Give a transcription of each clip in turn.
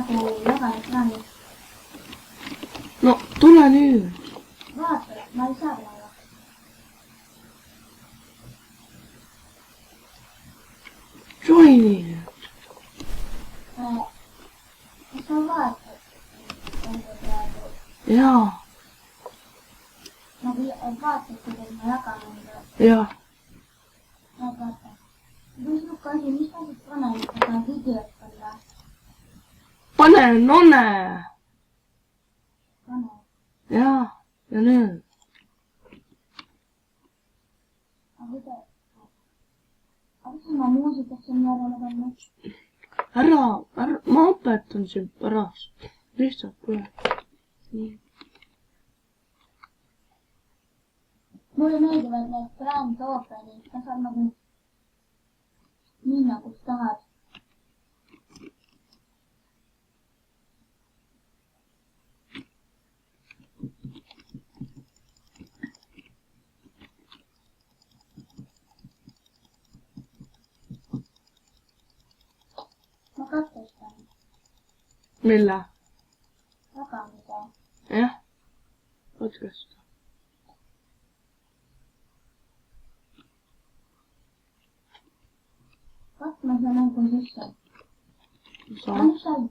nagu jagan ekraani. No tule nüüd. Vaata, ma ei saa praegu. Joini. Kas sa vaatad? Jaa. Nagu vaatad, kuidas ma jagan enda. Jah. Vaata. Kui siuke asi, mis ma siit panen, et ma saan videot panna? Pane none. Pane. Jaa. Ja nüüd. Aga kuidas ma muusikat siin järele panna? Ma õpetan sind pärast. Lihtsalt tule. Nii. Mulle meeldivad need Grand Openid, ma saan nagu minna, kus tahad. Ma katkestan. Mille? Jagamise. Jah. Katkesta. Vaat ma saan nagu sisse. Saa. Mis sai?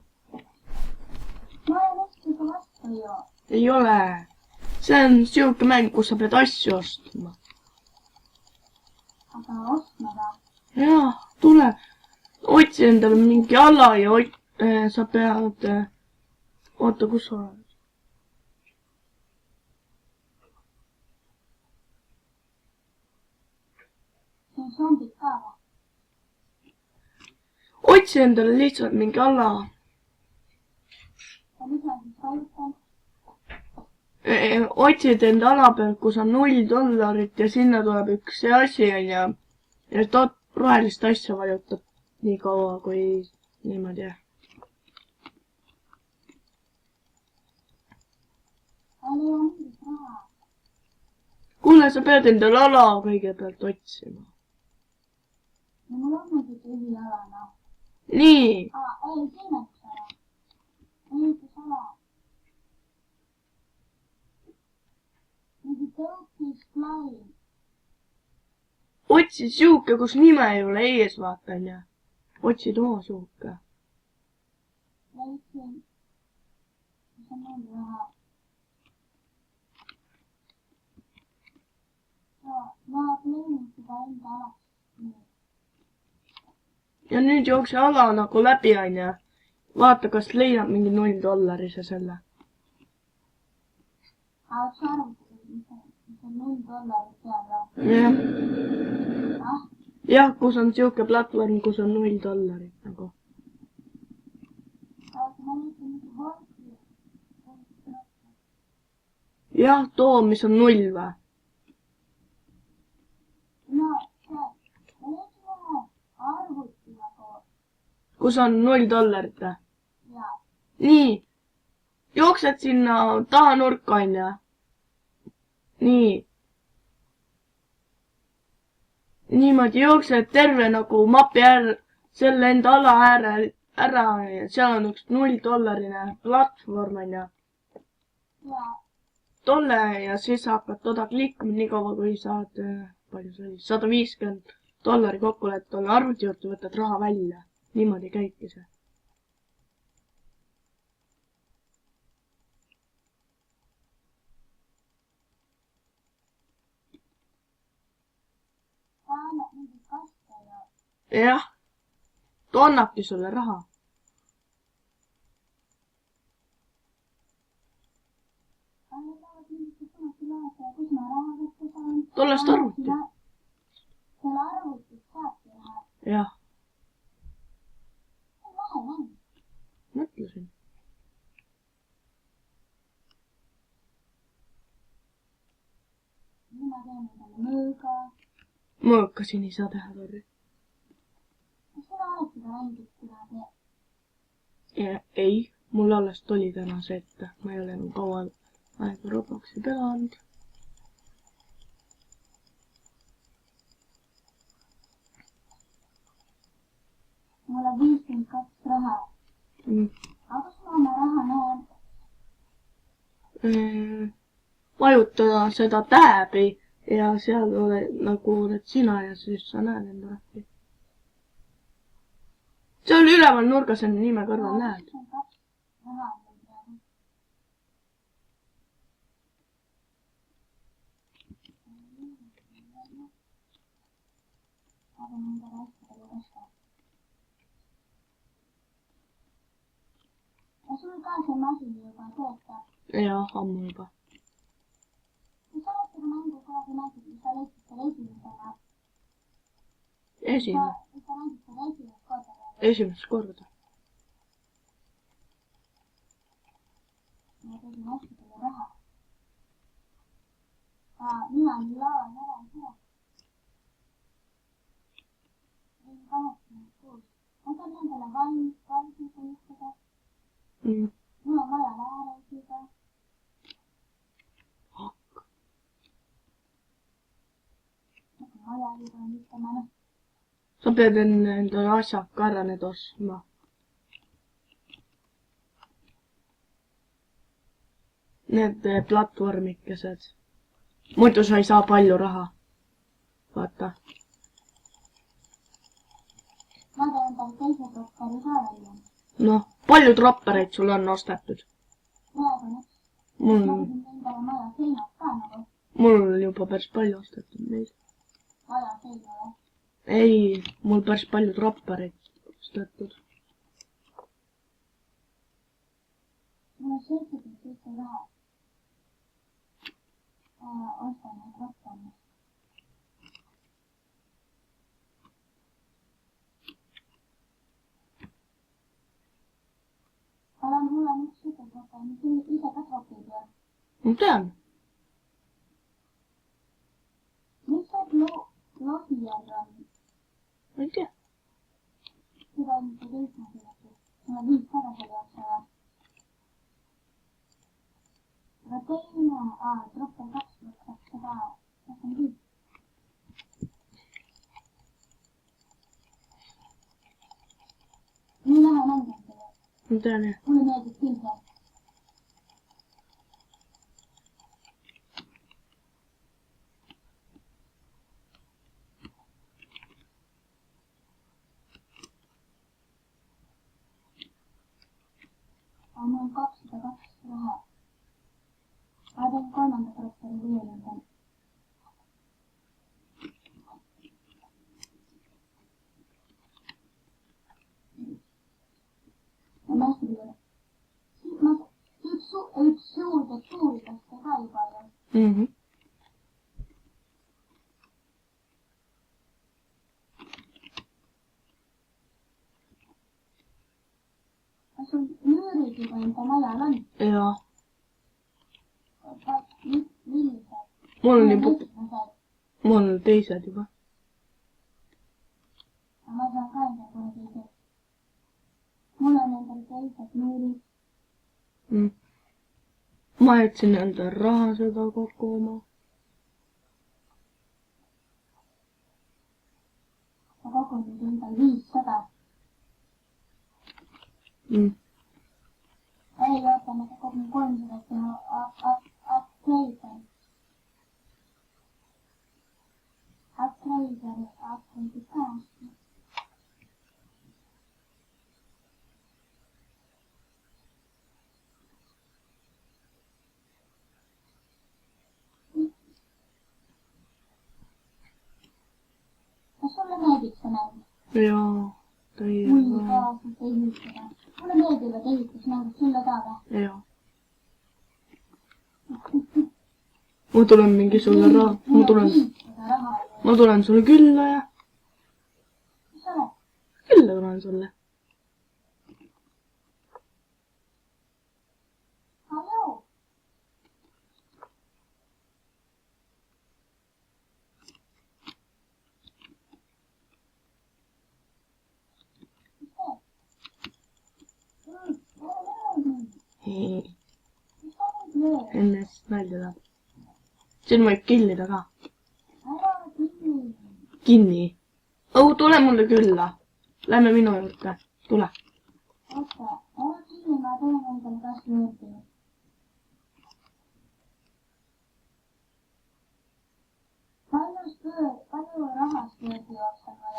Ma olen hästi ka vastu ju. Ei ole. See on siuke mäng, kus sa pead asju ostma. Aga ostma ka. Jaa, tule. Otsi endale mingi ala ja sa pead... Oota, kus sa oled? See on zombid ka või? Otsi endale lihtsalt mingi ala. Ja mis ma siis vajutan? Otsid enda ala pealt, kus on $0 ja sinna tuleb üks see asi ja rohelist asja vajutab nii kaua kui niimoodi. Ei ole mingit raha. Kuule, sa pead endale ala kõigepealt otsima. Ja mul on mingi tühi ala, noh. Nii. Ei, siin on üks ala. Ehitus ala. Mingi tõukis plain. Otsi siuke, kus nime ei ole ees, vaatan ja. Otsi too siuke. Leidsin. Mis on mul raha? Ma pleenin seda enda alast. Ja nüüd jookse ala nagu läbi, aine. Vaata, kas leiad mingi $0 selle. Aga sa arvutad, mis on $0 peale? Jah. Ah? Jah, kus on siuke platvorm, kus on $0 nagu. Aga ma liitin mingi volki. Jah, too, mis on 0 või? No, see. Ma liitin ühe arvuti nagu. Kus on $0 või? Jaa. Nii. Jooksed sinna taha nurka, aine. Nii. Niimoodi jooksed terve nagu mapi selle enda ala ära ja seal on üks $0 platvorm, aine. Jaa. Tolle ja siis hakkad toda klikkima nii kaua, kui saad, palju see oli, $150 kokku, et tolle arvuti juurde võtad raha välja. Niimoodi käibki see. Ta annab mingi kaste ja. Jah. Ta annabki sulle raha. Kus ma raha võtta saan? Tollest arvuti. Selle arvutit saabki raha. Jah. See on lahe mäng. Mõtlesin. Nüüd ma teen endale mõõga. Mõõka siin ei saa teha, Torri. Kas sina oled seda mängid kunagi? Ei, mul alles tuli täna see ette. Ma ei ole enam kaua aega Robloxi pelanud. Mul on 52 raha. Mm. Aga kus vajutada seda tääbi ja seal nagu oled sina ja siis sa näed enda lahti. seal üleval nurgas on nime kõrval näed. Ja sul ka see masin juba töötab? Jah, ammu juba. Mis sa oled seda mängu kunagi näinud, mis sa leidsid selle esimesena? Esimene? Mis sa näisid selle esimest korda? Esimest korda. Ma tegin hästi palju raha. Mina olin laval ära ei tea. Olin 86. Ma tean nendele valmisega juhtuda. Mul on vaja lääresiga. Maja juba on ütlema. Sa pead enda asjad ka need ostma. Need platvormikesed. Muidu sa ei saa palju raha. Vaata. Ma tean endale teise tropperi ka välja. Noh, palju troppereid sul on ostetud? Praegu on üks. Ma tegin endale maja seinad ka nagu. Mul on juba päris palju ostetud neid. Maja seina või? Ei, mul päris palju troppereid ostetud. Mul on 77 raha. Ostan neid rohkem. Aga mul on üks supertroppe, mis ise ka tropib ju. Ma tean. Mis see Lohijärv on? Ma ei tea. Seda on mitte teismagi läbi. Mul on 5 tagasi jooksa või? Aga teine, tropper 2 võtab seda, kas on 5? Nii lähe mängin seda. Ma tean jah. Mulle meeldib küll see. Aga mul on 202 raha. Ma teen 3. tropperi viienda. On hästi palju. Üks suur tekstuuridest ka juba ju. Kas sul müürid juba enda majal on? Jaa. Millised? Mul on teised juba. Ma saan ka enda kohe teised. Mul on endal teised müürid. Ma jätsin enda raha seda kokku oma. Ma kogusin endal 500. Ei, oota, ma kogun 300 teha upgrade'i. Upgrade'i ka. Kas sulle meeldib see mäng? Jaa, täiega. Mulle kaasas ehitada. Mulle meeldivad ehitusmängud, sulle ka või? Jaa. Ma tulen mingi sulle raha. Ma tulen sulle külla ja. Mis sa oled? Külla tulen sulle. Halloo? Enne siis nalja tahab. Siin võib killida ka. Ära kinni. Kinni. Oh, tule mulle külla. Lähme minu juurde. Tule. Oota, ära kinni, ma teen endale kas juurde.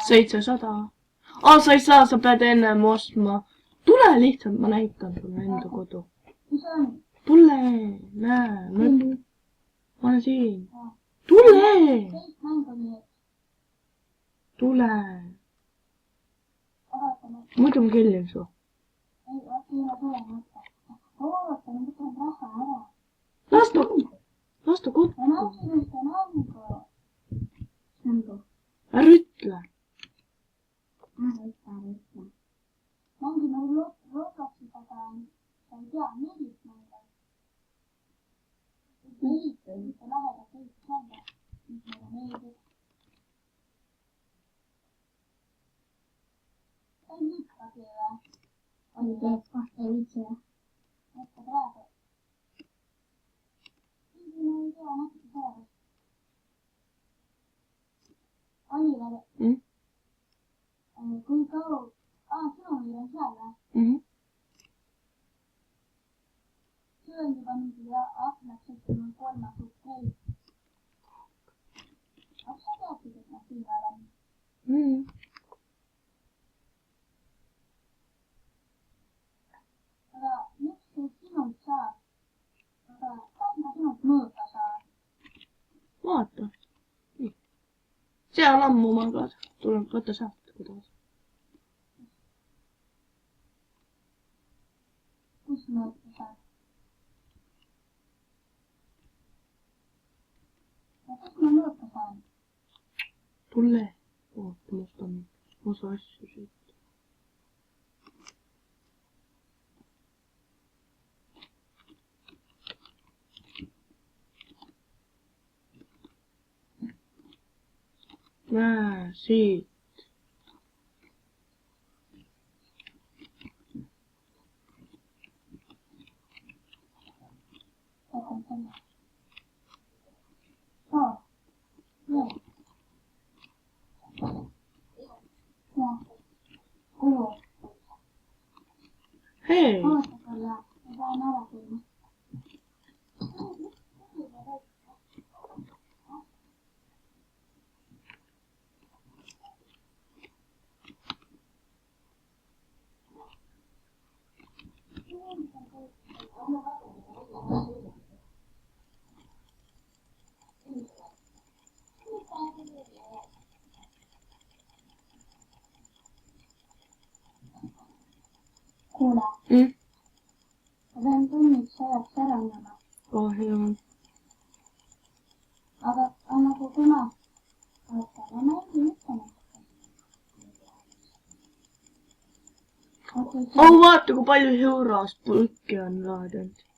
700. Aa, sa ei saa, sa pead ennem ostma. Tule lihtsalt, ma näitan sulle enda kodu. mis on? Tule, näe, ma olen siin. Tule, kõik mäng oli, et tule. ootame. Muidu ma killin su. ei, äkki ei ole tule mõte. ootame, võtame raha ära. Las ta kokku. ma nägin ühte mängu. Ära ütle. ära ütle. mängime Robloxis, aga sa ei tea, millist mängu. ühte lahedat ehitusmängu, mis meile meeldib. see on liikvagi või? oli teeb kahte viitsi või? mõtle praegu. ma ei tea, natuke sellepärast. Oliver, kui kaua... sinu müür on seal või? see on juba mingi aknaks, et mul 3 okei. aga sa teadsid, et ma siin olen? aga miks see sinult saab? aga sain ka sinult mõõta saada. Vaata. See on ammu magad. Tuleb võtta sealt, kui tahad. kus mõõta saab? ja kus ma mõõta saan? Tule. Oota, ma ostan osa asju siit. Näe, siit. võtan selle. oo, jah. jah. kuhu? Hei! oota korra, ma pean ära tulema. kuule, ma pean tunniks ajaks ära minema. Kahju. aga nagu kuna... oota, ma mängin ikka natuke. Oh, vaata, kui palju euros pulki on laadinud.